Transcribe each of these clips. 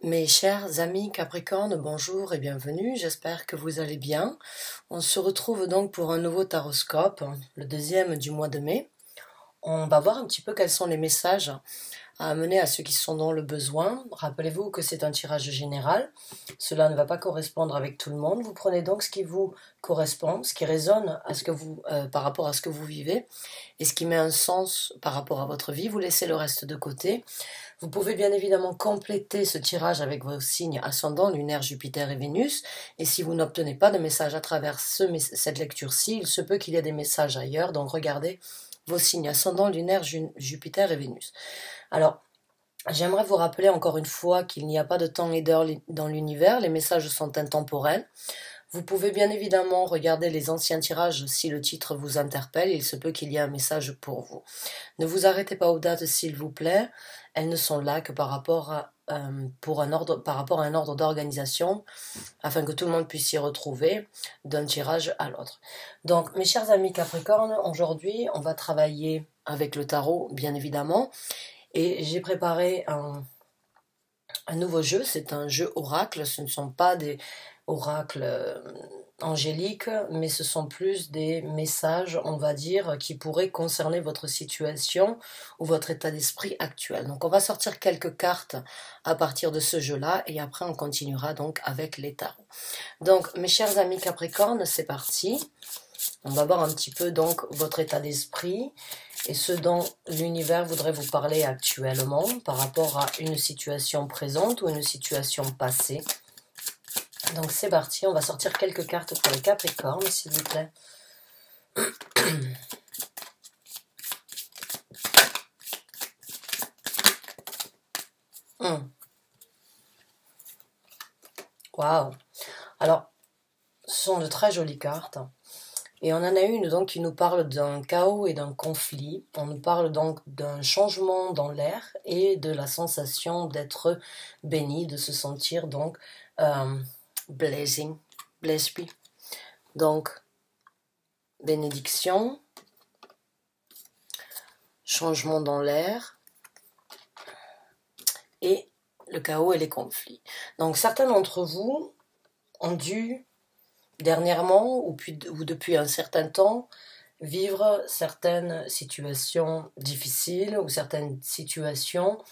Mes chers amis Capricorne, bonjour et bienvenue, j'espère que vous allez bien. On se retrouve donc pour un nouveau taroscope, le deuxième du mois de mai. On va voir un petit peu quels sont les messages à amener à ceux qui sont dans le besoin. Rappelez-vous que c'est un tirage général, cela ne va pas correspondre avec tout le monde. Vous prenez donc ce qui vous correspond, ce qui résonne à ce que vous, par rapport à ce que vous vivez et ce qui met un sens par rapport à votre vie. Vous laissez le reste de côté. Vous pouvez bien évidemment compléter ce tirage avec vos signes ascendants, lunaire, Jupiter et Vénus. Et si vous n'obtenez pas de message à travers cette lecture-ci, il se peut qu'il y ait des messages ailleurs. Donc regardez vos signes ascendants, lunaire, Jupiter et Vénus. Alors, j'aimerais vous rappeler encore une fois qu'il n'y a pas de temps et d'heure dans l'univers. Les messages sont intemporels. Vous pouvez bien évidemment regarder les anciens tirages si le titre vous interpelle. Il se peut qu'il y ait un message pour vous. Ne vous arrêtez pas aux dates s'il vous plaît. Elles ne sont là que par rapport à un ordre d'organisation, afin que tout le monde puisse s'y retrouver d'un tirage à l'autre. Donc, mes chers amis Capricorne, aujourd'hui, on va travailler avec le tarot, bien évidemment, et j'ai préparé un nouveau jeu. C'est un jeu oracle. Ce ne sont pas des oracles angéliques, mais ce sont plus des messages, on va dire, qui pourraient concerner votre situation ou votre état d'esprit actuel. Donc on va sortir quelques cartes à partir de ce jeu-là et après on continuera donc avec les tarots. Donc mes chers amis Capricorne, c'est parti. On va voir un petit peu donc votre état d'esprit et ce dont l'univers voudrait vous parler actuellement par rapport à une situation présente ou une situation passée. Donc c'est parti, on va sortir quelques cartes pour les Capricornes, s'il vous plaît. Waouh! Alors, ce sont de très jolies cartes. Et on en a une donc qui nous parle d'un chaos et d'un conflit. On nous parle donc d'un changement dans l'air et de la sensation d'être béni, de se sentir donc blessed. Donc, bénédiction, changement dans l'air et le chaos et les conflits. Donc, certains d'entre vous ont dû dernièrement ou depuis un certain temps vivre certaines situations difficiles ou certaines situations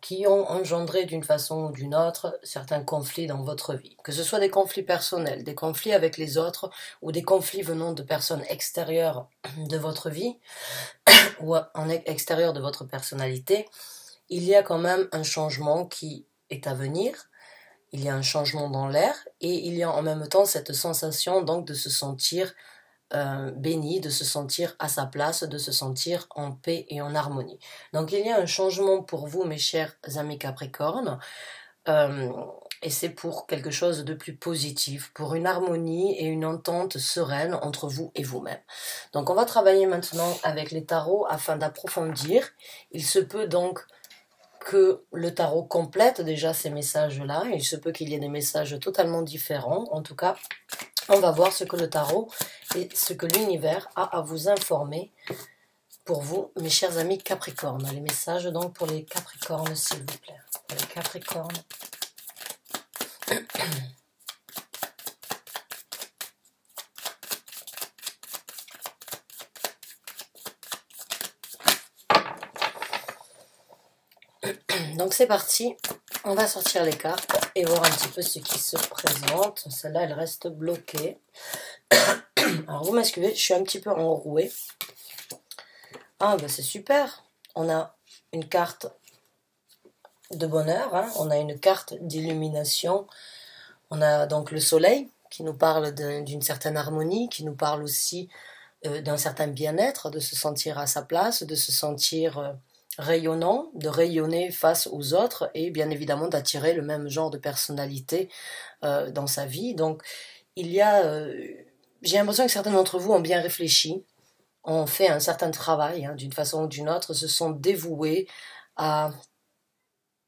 qui ont engendré d'une façon ou d'une autre certains conflits dans votre vie. Que ce soit des conflits personnels, des conflits avec les autres ou des conflits venant de personnes extérieures de votre vie ou en extérieur de votre personnalité, il y a quand même un changement qui est à venir. Il y a un changement dans l'air et il y a en même temps cette sensation donc de se sentir béni, de se sentir à sa place, de se sentir en paix et en harmonie. Donc il y a un changement pour vous, mes chers amis Capricorne, et c'est pour quelque chose de plus positif, pour une harmonie et une entente sereine entre vous et vous-même. Donc on va travailler maintenant avec les tarots afin d'approfondir. Il se peut donc que le tarot complète déjà ces messages-là. Il se peut qu'il y ait des messages totalement différents. En tout cas, on va voir ce que le tarot et ce que l'univers a à vous informer pour vous, mes chers amis Capricorne. Les messages donc pour les Capricornes, s'il vous plaît. Pour les Capricornes. Donc c'est parti, on va sortir les cartes et voir un petit peu ce qui se présente. Celle-là, elle reste bloquée. Alors vous m'excusez, je suis un petit peu enrouée. Ah ben c'est super, on a une carte de bonheur, hein. On a une carte d'illumination. On a donc le soleil qui nous parle d'une certaine harmonie, qui nous parle aussi d'un certain bien-être, de se sentir à sa place, de se sentir rayonnant, de rayonner face aux autres et bien évidemment d'attirer le même genre de personnalité dans sa vie. Donc il y a, j'ai l'impression que certains d'entre vous ont bien réfléchi, ont fait un certain travail, hein, d'une façon ou d'une autre, se sont dévoués à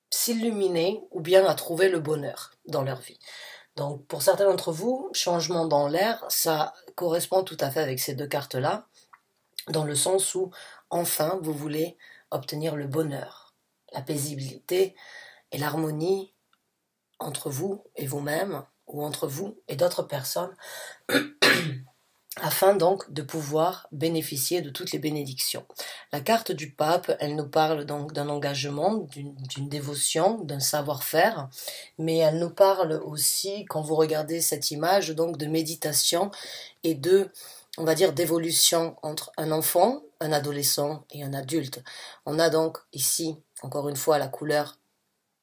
s'illuminer ou bien à trouver le bonheur dans leur vie. Donc pour certains d'entre vous, changement dans l'air, ça correspond tout à fait avec ces deux cartes-là, dans le sens où enfin vous voulez obtenir le bonheur, la paisibilité et l'harmonie entre vous et vous-même, ou entre vous et d'autres personnes, afin donc de pouvoir bénéficier de toutes les bénédictions. La carte du pape, elle nous parle donc d'un engagement, d'une dévotion, d'un savoir-faire, mais elle nous parle aussi, quand vous regardez cette image, donc de méditation et de, on va dire, d'évolution entre un enfant, un adolescent et un adulte. On a donc ici, encore une fois, la couleur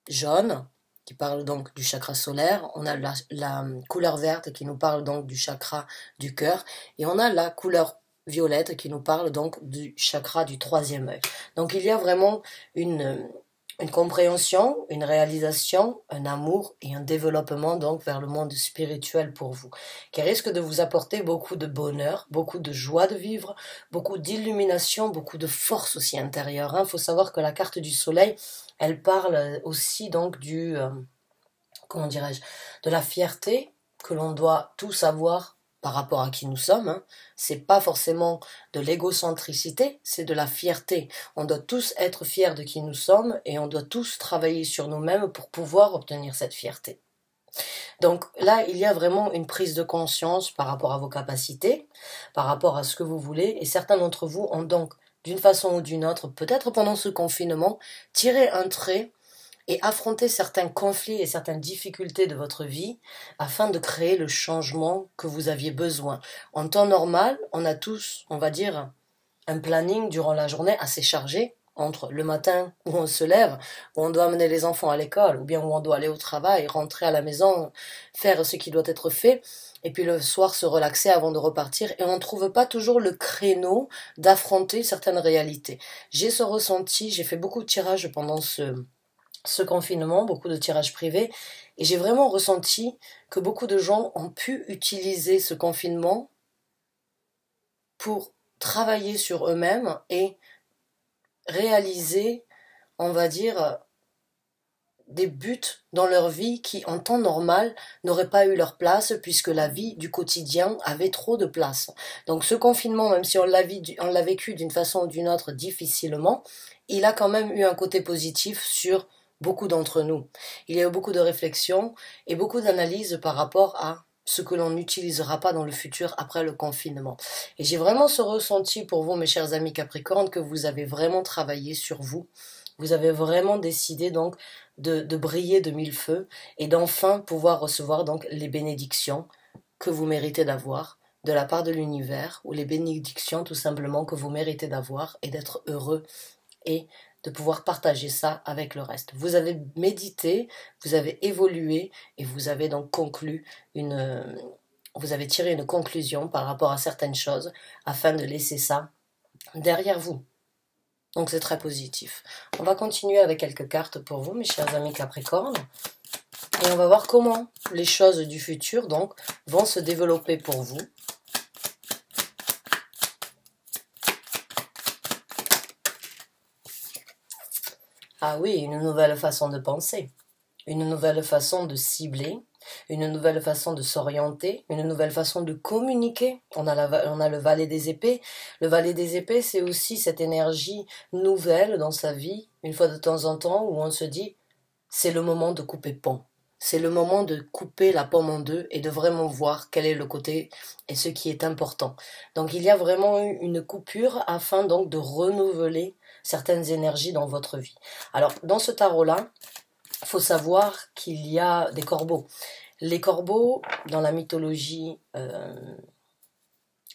jaune, qui parle donc du chakra solaire, on a la couleur verte qui nous parle donc du chakra du cœur, et on a la couleur violette qui nous parle donc du chakra du troisième œil. Donc il y a vraiment une compréhension, une réalisation, un amour et un développement donc vers le monde spirituel pour vous, qui risque de vous apporter beaucoup de bonheur, beaucoup de joie de vivre, beaucoup d'illumination, beaucoup de force aussi intérieure. Il faut savoir que la carte du soleil, elle parle aussi donc comment dirais-je, de la fierté que l'on doit tous avoir par rapport à qui nous sommes. C'est pas forcément de l'égocentricité, c'est de la fierté. On doit tous être fiers de qui nous sommes et on doit tous travailler sur nous-mêmes pour pouvoir obtenir cette fierté. Donc là, il y a vraiment une prise de conscience par rapport à vos capacités, par rapport à ce que vous voulez, et certains d'entre vous ont donc, d'une façon ou d'une autre, peut-être pendant ce confinement, tiré un trait et affronter certains conflits et certaines difficultés de votre vie afin de créer le changement que vous aviez besoin. En temps normal, on a tous, on va dire, un planning durant la journée assez chargé, entre le matin où on se lève, où on doit amener les enfants à l'école, ou bien où on doit aller au travail, rentrer à la maison, faire ce qui doit être fait, et puis le soir se relaxer avant de repartir, et on ne trouve pas toujours le créneau d'affronter certaines réalités. J'ai ce ressenti, j'ai fait beaucoup de tirages pendant ce confinement, beaucoup de tirages privés, et j'ai vraiment ressenti que beaucoup de gens ont pu utiliser ce confinement pour travailler sur eux-mêmes et réaliser, on va dire, des buts dans leur vie qui, en temps normal, n'auraient pas eu leur place puisque la vie du quotidien avait trop de place. Donc ce confinement, même si on l'a vécu d'une façon ou d'une autre difficilement, il a quand même eu un côté positif sur beaucoup d'entre nous. Il y a eu beaucoup de réflexions et beaucoup d'analyses par rapport à ce que l'on n'utilisera pas dans le futur après le confinement. Et j'ai vraiment ce ressenti pour vous, mes chers amis Capricornes, que vous avez vraiment travaillé sur vous. Vous avez vraiment décidé donc de briller de mille feux et d'enfin pouvoir recevoir donc les bénédictions que vous méritez d'avoir de la part de l'univers, ou les bénédictions tout simplement que vous méritez d'avoir et d'être heureux et de pouvoir partager ça avec le reste. Vous avez médité, vous avez évolué et vous avez donc vous avez tiré une conclusion par rapport à certaines choses afin de laisser ça derrière vous. Donc c'est très positif. On va continuer avec quelques cartes pour vous, mes chers amis Capricornes. Et on va voir comment les choses du futur donc vont se développer pour vous. Ah oui, une nouvelle façon de penser, une nouvelle façon de cibler, une nouvelle façon de s'orienter, une nouvelle façon de communiquer. On a le valet des épées. Le valet des épées, c'est aussi cette énergie nouvelle dans sa vie, une fois de temps en temps, où on se dit, c'est le moment de couper pont. C'est le moment de couper la pomme en deux et de vraiment voir quel est le côté et ce qui est important. Donc il y a vraiment eu une coupure afin donc de renouveler certaines énergies dans votre vie. Alors dans ce tarot-là, il faut savoir qu'il y a des corbeaux. Les corbeaux, dans la mythologie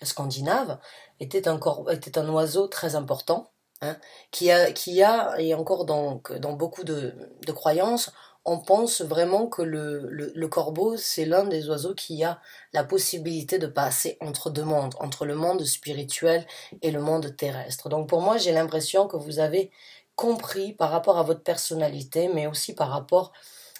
scandinave, étaient un oiseau très important, hein, qui a, et encore dans beaucoup de croyances, on pense vraiment que le corbeau, c'est l'un des oiseaux qui a la possibilité de passer entre deux mondes, entre le monde spirituel et le monde terrestre. Donc pour moi, j'ai l'impression que vous avez compris par rapport à votre personnalité, mais aussi par rapport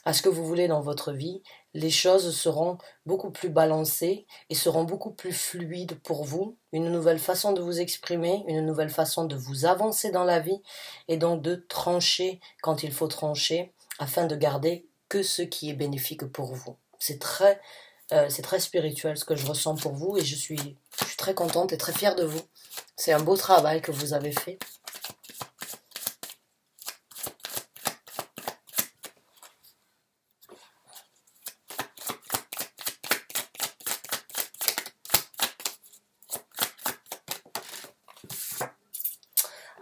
à ce que vous voulez dans votre vie, les choses seront beaucoup plus balancées et seront beaucoup plus fluides pour vous, une nouvelle façon de vous exprimer, une nouvelle façon de vous avancer dans la vie et donc de trancher quand il faut trancher afin de garder que ce qui est bénéfique pour vous. C'est très spirituel ce que je ressens pour vous et je suis très contente et très fière de vous. C'est un beau travail que vous avez fait.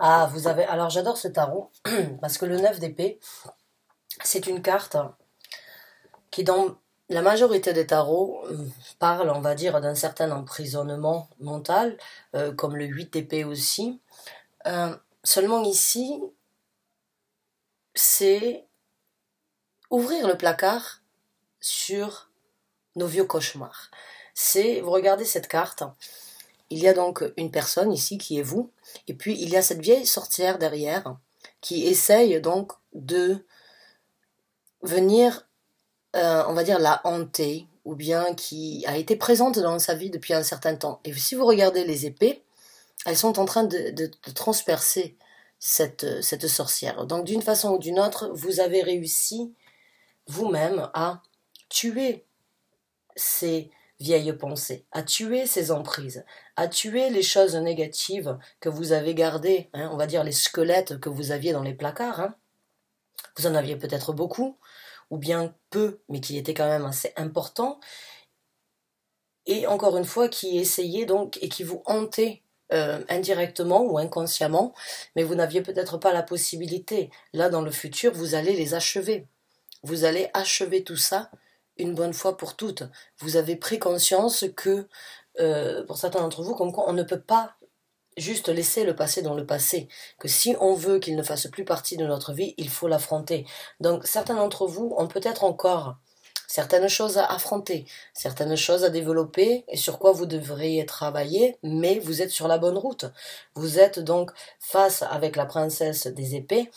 Ah, vous avez... Alors j'adore ce tarot, parce que le 9 d'épée, c'est une carte qui, dans la majorité des tarots, parle, on va dire, d'un certain emprisonnement mental, comme le 8 d'épée aussi. Seulement ici, c'est ouvrir le placard sur nos vieux cauchemars. Vous regardez cette carte, il y a donc une personne ici qui est vous, et puis il y a cette vieille sorcière derrière qui essaye donc de venir, on va dire, la hanter, ou bien qui a été présente dans sa vie depuis un certain temps. Et si vous regardez les épées, elles sont en train de transpercer cette sorcière. Donc d'une façon ou d'une autre, vous avez réussi vous-même à tuer ces vieilles pensées, à tuer ces emprises, à tuer les choses négatives que vous avez gardées, hein, on va dire les squelettes que vous aviez dans les placards. Hein. Vous en aviez peut-être beaucoup, ou bien peu, mais qui étaient quand même assez importants, et encore une fois, qui essayaient donc, et qui vous hantaient indirectement ou inconsciemment, mais vous n'aviez peut-être pas la possibilité. Là, dans le futur, vous allez les achever. Vous allez achever tout ça une bonne fois pour toutes. Vous avez pris conscience que, pour certains d'entre vous, comme quoi on ne peut pas juste laisser le passé dans le passé, que si on veut qu'il ne fasse plus partie de notre vie, il faut l'affronter. Donc certains d'entre vous ont peut-être encore certaines choses à affronter, certaines choses à développer et sur quoi vous devriez travailler, mais vous êtes sur la bonne route. Vous êtes donc face, avec la princesse des épées,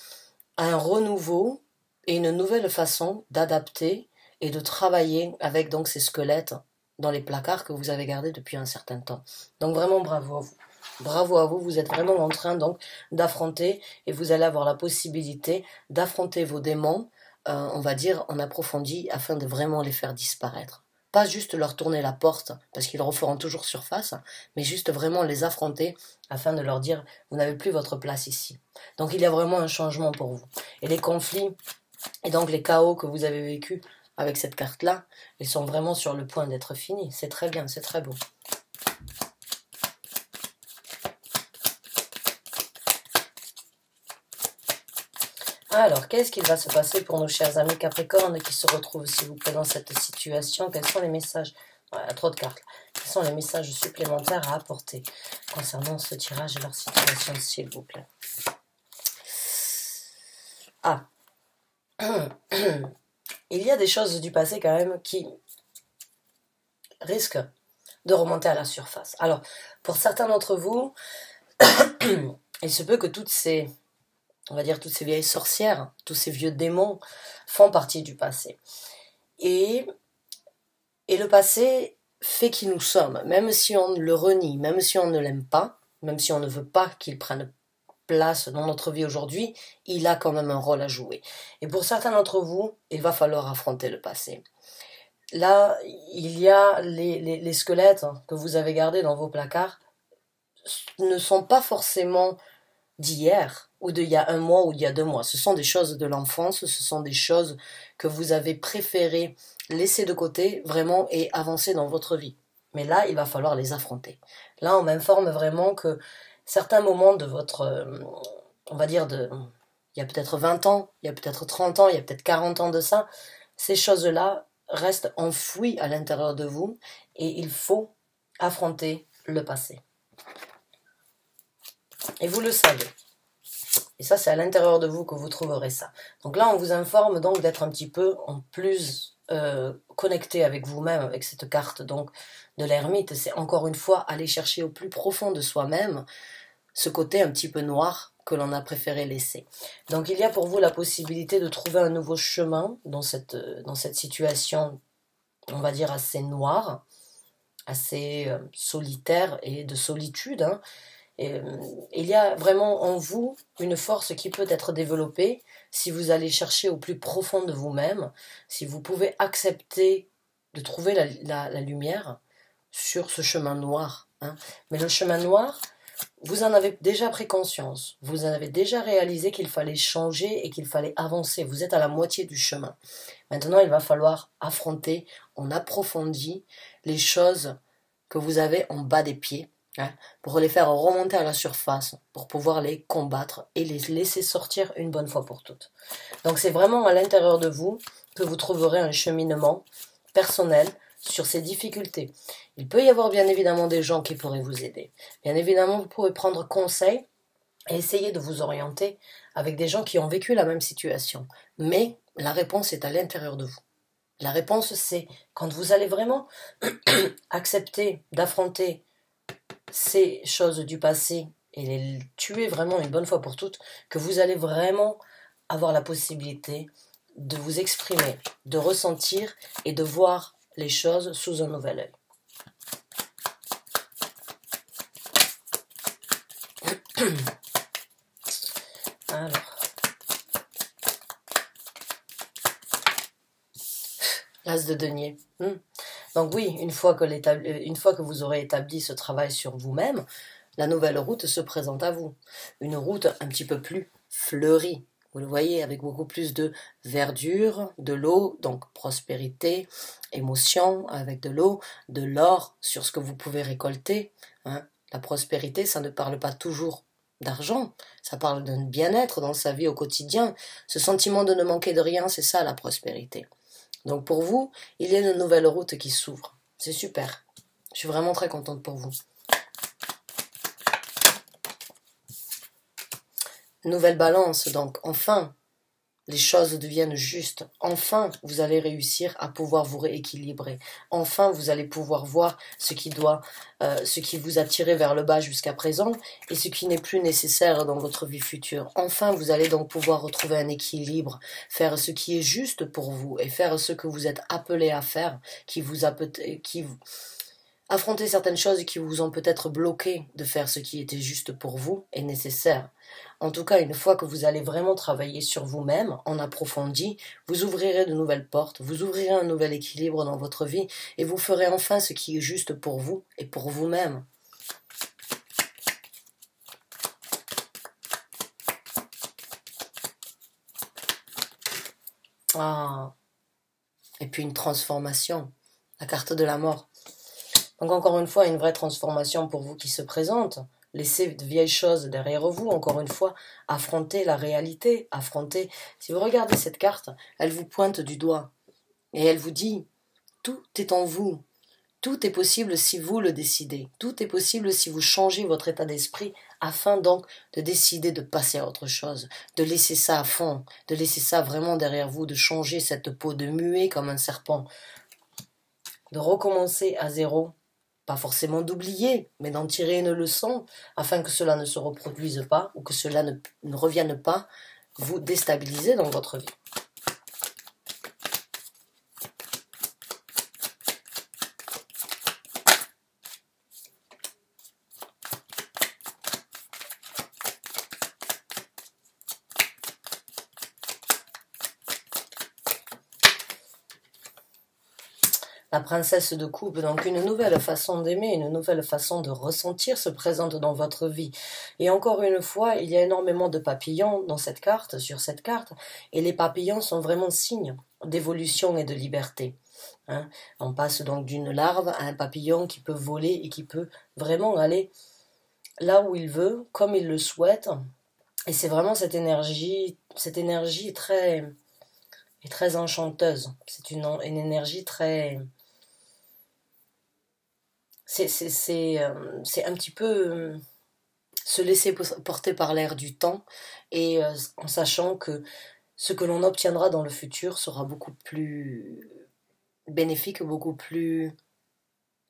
à un renouveau et une nouvelle façon d'adapter et de travailler avec donc ces squelettes dans les placards que vous avez gardés depuis un certain temps. Donc vraiment bravo à vous. Bravo à vous, vous êtes vraiment en train donc d'affronter et vous allez avoir la possibilité d'affronter vos démons, on va dire en approfondi, afin de vraiment les faire disparaître. Pas juste leur tourner la porte, parce qu'ils referont toujours surface, mais juste vraiment les affronter afin de leur dire vous n'avez plus votre place ici. Donc il y a vraiment un changement pour vous. Et les conflits et donc les chaos que vous avez vécus avec cette carte-là, ils sont vraiment sur le point d'être finis. C'est très bien, c'est très beau. Alors, qu'est-ce qu'il va se passer pour nos chers amis Capricorne qui se retrouvent, s'il vous plaît, dans cette situation? Quels sont les messages? Voilà, trop de cartes. Quels sont les messages supplémentaires à apporter concernant ce tirage et leur situation, s'il vous plaît? Ah, il y a des choses du passé quand même qui risquent de remonter à la surface. Alors, pour certains d'entre vous, il se peut que toutes ces vieilles sorcières, tous ces vieux démons font partie du passé. Et le passé fait qui nous sommes, même si on le renie, même si on ne l'aime pas, même si on ne veut pas qu'il prenne place dans notre vie aujourd'hui, il a quand même un rôle à jouer. Et pour certains d'entre vous, il va falloir affronter le passé. Là, il y a les squelettes que vous avez gardés dans vos placards ne sont pas forcément d'hier, ou d'il y a un mois, ou d'il y a 2 mois. Ce sont des choses de l'enfance, ce sont des choses que vous avez préféré laisser de côté, vraiment, et avancer dans votre vie. Mais là, il va falloir les affronter. Là, on m'informe vraiment que certains moments de votre, on va dire, il y a peut-être 20 ans, il y a peut-être 30 ans, il y a peut-être 40 ans de ça, ces choses-là restent enfouies à l'intérieur de vous, et il faut affronter le passé. Et vous le savez. Et ça, c'est à l'intérieur de vous que vous trouverez ça. Donc là, on vous informe donc d'être un petit peu en plus connecté avec vous-même, avec cette carte donc de l'ermite. C'est encore une fois aller chercher au plus profond de soi-même ce côté un petit peu noir que l'on a préféré laisser. Donc il y a pour vous la possibilité de trouver un nouveau chemin dans cette situation, on va dire, assez noire, assez solitaire et de solitude, hein. Et, il y a vraiment en vous une force qui peut être développée si vous allez chercher au plus profond de vous-même, si vous pouvez accepter de trouver la lumière sur ce chemin noir. Hein. Mais le chemin noir, vous en avez déjà pris conscience, vous en avez déjà réalisé qu'il fallait changer et qu'il fallait avancer, vous êtes à la moitié du chemin. Maintenant, il va falloir affronter en approfondit les choses que vous avez en bas des pieds, hein, pour les faire remonter à la surface, pour pouvoir les combattre et les laisser sortir une bonne fois pour toutes. Donc c'est vraiment à l'intérieur de vous que vous trouverez un cheminement personnel sur ces difficultés. Il peut y avoir bien évidemment des gens qui pourraient vous aider. Bien évidemment, vous pourrez prendre conseil et essayer de vous orienter avec des gens qui ont vécu la même situation. Mais la réponse est à l'intérieur de vous. La réponse, c'est quand vous allez vraiment accepter d'affronter ces choses du passé et les tuer vraiment une bonne fois pour toutes, que vous allez vraiment avoir la possibilité de vous exprimer, de ressentir et de voir les choses sous un nouvel œil. Alors, l'as de denier. Donc oui, une fois que vous aurez établi ce travail sur vous-même, la nouvelle route se présente à vous. Une route un petit peu plus fleurie. Vous le voyez, avec beaucoup plus de verdure, de l'eau, donc prospérité, émotion avec de l'eau, de l'or sur ce que vous pouvez récolter. Hein. La prospérité, ça ne parle pas toujours d'argent, ça parle d'un bien-être dans sa vie au quotidien. Ce sentiment de ne manquer de rien, c'est ça la prospérité. Donc pour vous, il y a une nouvelle route qui s'ouvre. C'est super. Je suis vraiment très contente pour vous. Nouvelle balance, donc enfin, les choses deviennent justes. Enfin, vous allez réussir à pouvoir vous rééquilibrer. Enfin, vous allez pouvoir voir ce qui vous a tiré vers le bas jusqu'à présent et ce qui n'est plus nécessaire dans votre vie future. Enfin, vous allez donc pouvoir retrouver un équilibre, faire ce qui est juste pour vous et faire ce que vous êtes appelé à faire, affronter certaines choses qui vous ont peut-être bloqué de faire ce qui était juste pour vous et nécessaire. En tout cas, une fois que vous allez vraiment travailler sur vous-même, en approfondi, vous ouvrirez de nouvelles portes, vous ouvrirez un nouvel équilibre dans votre vie et vous ferez enfin ce qui est juste pour vous et pour vous-même. Ah, et puis une transformation, la carte de la mort. Donc encore une fois, une vraie transformation pour vous qui se présente. Laissez de vieilles choses derrière vous, encore une fois, affrontez la réalité, affrontez. Si vous regardez cette carte, elle vous pointe du doigt et elle vous dit, tout est en vous, tout est possible si vous le décidez, tout est possible si vous changez votre état d'esprit afin donc de décider de passer à autre chose, de laisser ça à fond, de laisser ça vraiment derrière vous, de changer cette peau, de muer comme un serpent, de recommencer à zéro. Pas forcément d'oublier, mais d'en tirer une leçon afin que cela ne se reproduise pas ou que cela ne revienne pas vous déstabiliser dans votre vie. La princesse de coupe, donc une nouvelle façon d'aimer, une nouvelle façon de ressentir se présente dans votre vie. Et encore une fois, il y a énormément de papillons dans cette carte, sur cette carte, et les papillons sont vraiment signes d'évolution et de liberté. Hein. On passe donc d'une larve à un papillon qui peut voler et qui peut vraiment aller là où il veut, comme il le souhaite. Et c'est vraiment cette énergie est très enchanteuse. C'est une énergie très... C'est un petit peu se laisser porter par l'air du temps et en sachant que ce que l'on obtiendra dans le futur sera beaucoup plus bénéfique, beaucoup plus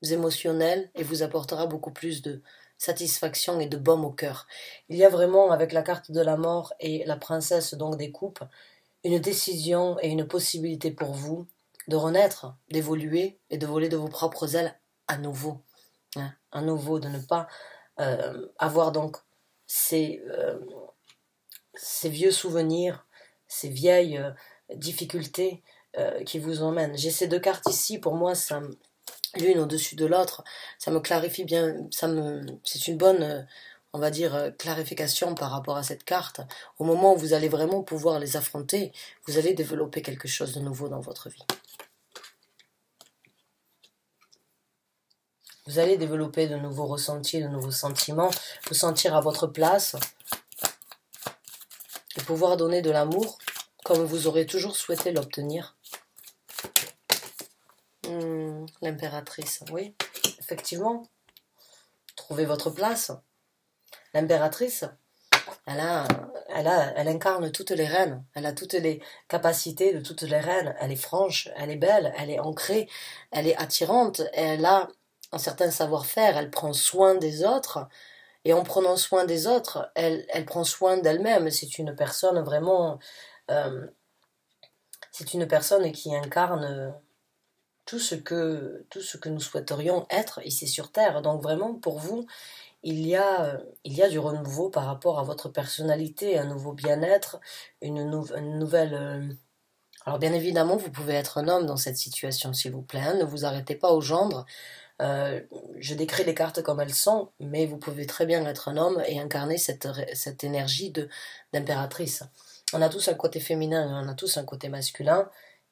émotionnel et vous apportera beaucoup plus de satisfaction et de baume au cœur. Il y a vraiment, avec la carte de la mort et la princesse donc des coupes, une décision et une possibilité pour vous de renaître, d'évoluer et de voler de vos propres ailes à nouveau. Hein, à nouveau, de ne pas avoir donc ces vieux souvenirs, ces vieilles difficultés qui vous emmènent. J'ai ces deux cartes ici, pour moi, l'une au-dessus de l'autre, ça me clarifie bien, c'est une bonne, on va dire, clarification par rapport à cette carte. Au moment où vous allez vraiment pouvoir les affronter, vous allez développer quelque chose de nouveau dans votre vie. Vous allez développer de nouveaux ressentis, de nouveaux sentiments, vous sentir à votre place et pouvoir donner de l'amour comme vous aurez toujours souhaité l'obtenir. L'impératrice, oui, effectivement. Trouvez votre place. L'impératrice, elle incarne toutes les reines. Elle a toutes les capacités de toutes les reines. Elle est franche, elle est belle, elle est ancrée, elle est attirante. Elle a un certain savoir-faire. Elle prend soin des autres. Et en prenant soin des autres, elle prend soin d'elle-même. C'est une personne vraiment... c'est une personne qui incarne tout ce que nous souhaiterions être ici sur Terre. Donc vraiment, pour vous, il y a du renouveau par rapport à votre personnalité, un nouveau bien-être, une nouvelle... Alors bien évidemment, vous pouvez être un homme dans cette situation, s'il vous plaît. Hein, ne vous arrêtez pas au gendre. Je décris les cartes comme elles sont, mais vous pouvez très bien être un homme et incarner cette énergie d'impératrice. On a tous un côté féminin, on a tous un côté masculin,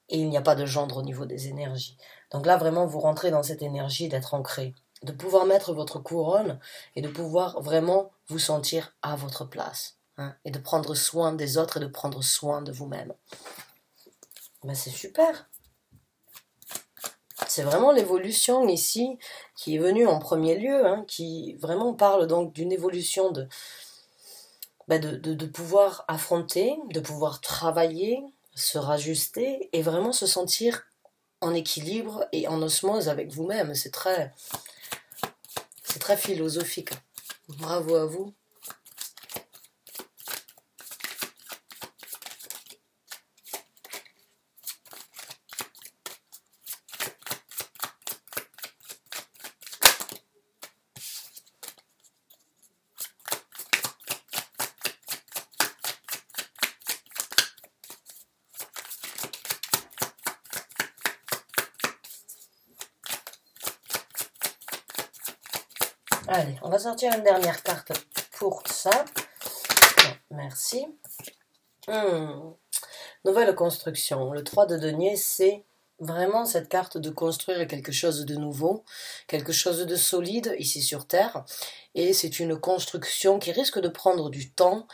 et il n'y a pas de gendre au niveau des énergies. Donc là, vraiment, vous rentrez dans cette énergie d'être ancré, de pouvoir mettre votre couronne et de pouvoir vraiment vous sentir à votre place. Hein, et de prendre soin des autres et de prendre soin de vous-même. Ben, c'est super. C'est vraiment l'évolution ici qui est venue en premier lieu, hein, qui vraiment parle donc d'une évolution de pouvoir affronter, de pouvoir travailler, se rajuster et vraiment se sentir en équilibre et en osmose avec vous-même. C'est très philosophique. Bravo à vous. Allez, on va sortir une dernière carte pour ça. Merci. Nouvelle construction. Le 3 de denier, c'est vraiment cette carte de construire quelque chose de nouveau, quelque chose de solide ici sur Terre. Et c'est une construction qui risque de prendre du temps,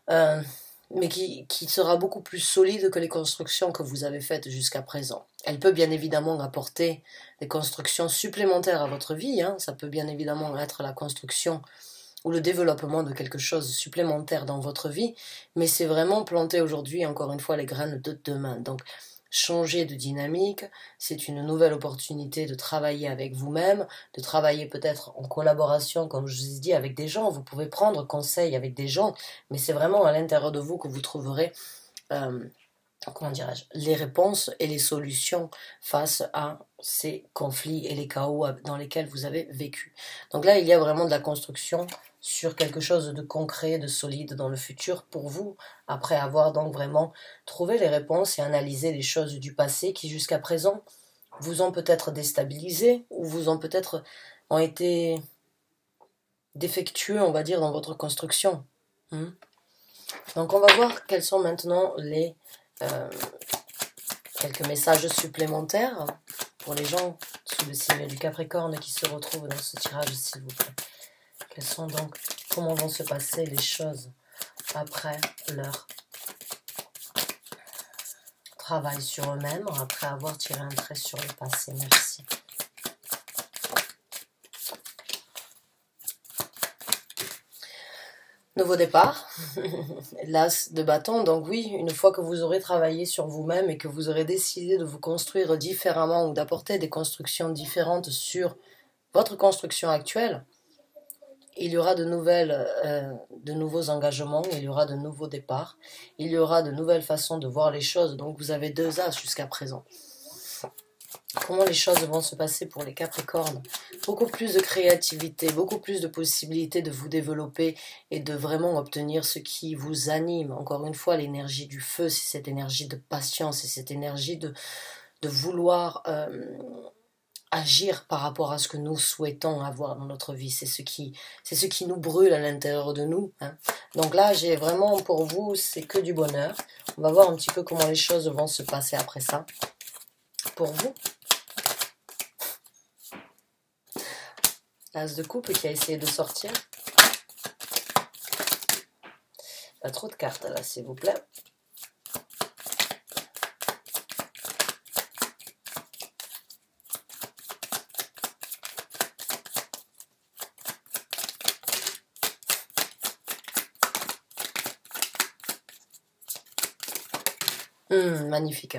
mais qui sera beaucoup plus solide que les constructions que vous avez faites jusqu'à présent. Elle peut bien évidemment apporter des constructions supplémentaires à votre vie, hein. Ça peut bien évidemment être la construction ou le développement de quelque chose supplémentaire dans votre vie, mais c'est vraiment planter aujourd'hui, encore une fois, les graines de demain. Donc, changer de dynamique, c'est une nouvelle opportunité de travailler avec vous-même, de travailler peut-être en collaboration, comme je vous ai dit, avec des gens. Vous pouvez prendre conseil avec des gens, mais c'est vraiment à l'intérieur de vous que vous trouverez comment dirais-je, les réponses et les solutions face à ces conflits et les chaos dans lesquels vous avez vécu. Donc là, il y a vraiment de la construction sur quelque chose de concret, de solide dans le futur pour vous, après avoir donc vraiment trouvé les réponses et analysé les choses du passé qui jusqu'à présent vous ont peut-être déstabilisé ou vous ont peut-être ont été défectueux, on va dire, dans votre construction. Donc on va voir quels sont maintenant les quelques messages supplémentaires pour les gens sous le signe du Capricorne qui se retrouvent dans ce tirage, s'il vous plaît. Quels sont donc, comment vont se passer les choses après leur travail sur eux-mêmes, après avoir tiré un trait sur le passé. Merci. Nouveau départ, l'as de bâton. Donc oui, une fois que vous aurez travaillé sur vous-même et que vous aurez décidé de vous construire différemment ou d'apporter des constructions différentes sur votre construction actuelle, il y aura de nouveaux engagements, il y aura de nouveaux départs, il y aura de nouvelles façons de voir les choses. Donc vous avez 2 as jusqu'à présent. Comment les choses vont se passer pour les Capricornes? Beaucoup plus de créativité, beaucoup plus de possibilités de vous développer et de vraiment obtenir ce qui vous anime. Encore une fois, l'énergie du feu, c'est cette énergie de patience, c'est cette énergie de vouloir agir par rapport à ce que nous souhaitons avoir dans notre vie. C'est ce qui nous brûle à l'intérieur de nous. Hein. Donc là, j'ai vraiment pour vous, c'est que du bonheur. On va voir un petit peu comment les choses vont se passer après ça. Pour vous. L'as de coupe qui a essayé de sortir. Pas trop de cartes là, s'il vous plaît. Magnifique.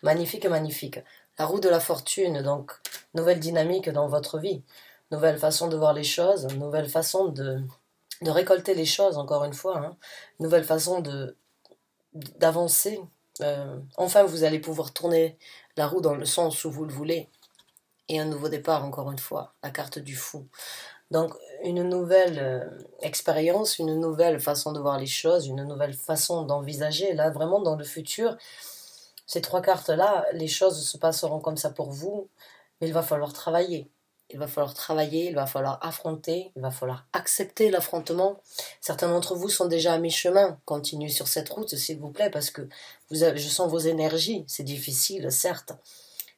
Magnifique, magnifique. La roue de la fortune, donc nouvelle dynamique dans votre vie. Nouvelle façon de voir les choses, nouvelle façon de récolter les choses, encore une fois. Hein. Nouvelle façon d'avancer. Enfin, vous allez pouvoir tourner la roue dans le sens où vous le voulez. Et un nouveau départ, encore une fois. La carte du fou. Donc, une nouvelle expérience, une nouvelle façon de voir les choses, une nouvelle façon d'envisager. Là, vraiment, dans le futur, ces trois cartes-là, les choses se passeront comme ça pour vous, mais il va falloir travailler. Il va falloir travailler, il va falloir affronter, il va falloir accepter l'affrontement. Certains d'entre vous sont déjà à mi-chemin. Continuez sur cette route, s'il vous plaît, parce que je sens vos énergies. C'est difficile, certes.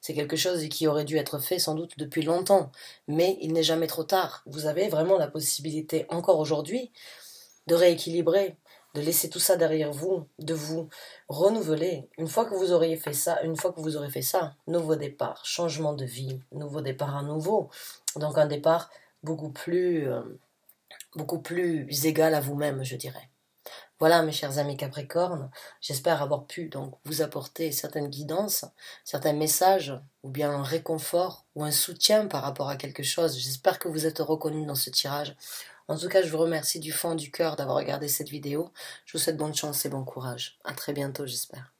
C'est quelque chose qui aurait dû être fait sans doute depuis longtemps, mais il n'est jamais trop tard. Vous avez vraiment la possibilité, encore aujourd'hui, de rééquilibrer, de laisser tout ça derrière vous, de vous renouveler. Une fois que vous auriez fait ça, nouveau départ, changement de vie, nouveau départ à nouveau. Donc un départ beaucoup plus égal à vous-même, je dirais. Voilà mes chers amis Capricorne, j'espère avoir pu donc vous apporter certaines guidances, certains messages, ou bien un réconfort, ou un soutien par rapport à quelque chose. J'espère que vous êtes reconnus dans ce tirage. En tout cas, je vous remercie du fond du cœur d'avoir regardé cette vidéo. Je vous souhaite bonne chance et bon courage. À très bientôt, j'espère.